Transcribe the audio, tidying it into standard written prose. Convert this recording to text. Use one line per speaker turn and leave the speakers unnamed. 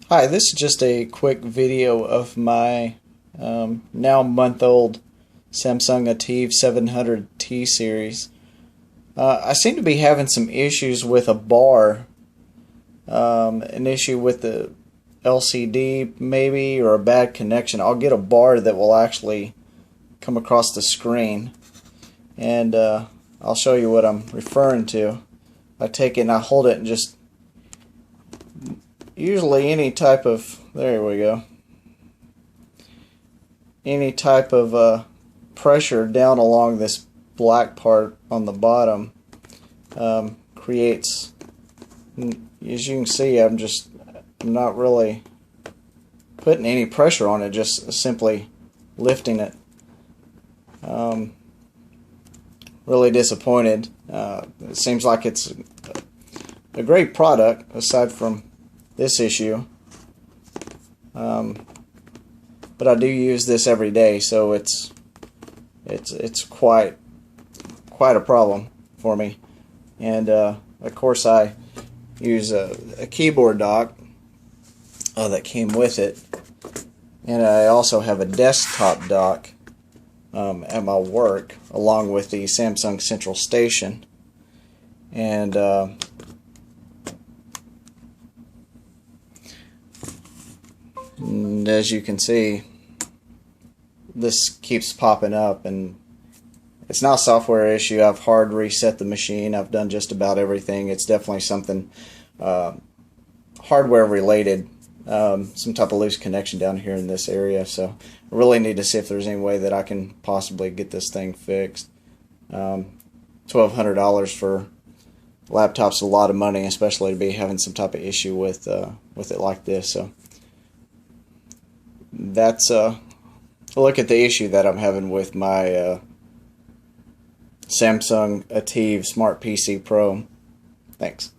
Hi, this is just a quick video of my now month-old Samsung Ativ 700T series. I seem to be having some issues with a bar, an issue with the LCD maybe, or a bad connection. I'll get a bar that will actually come across the screen, and I'll show you what I'm referring to. I take it and I hold it and just usually any type of, there we go, any type of pressure down along this black part on the bottom creates, as you can see, I'm not really putting any pressure on it, just simply lifting it. Really disappointed. It seems like it's a great product aside from this issue, but I do use this every day, so it's quite a problem for me. And of course I use a keyboard dock that came with it, and I also have a desktop dock at my work along with the Samsung Central Station. And as you can see, this keeps popping up, and it's not a software issue. I've hard reset the machine. I've done just about everything. It's definitely something hardware related, some type of loose connection down here in this area. So I really need to see if there's any way that I can possibly get this thing fixed. $1,200 for laptop's a lot of money, especially to be having some type of issue with it like this. So that's a look at the issue that I'm having with my Samsung Ativ Smart PC Pro. Thanks.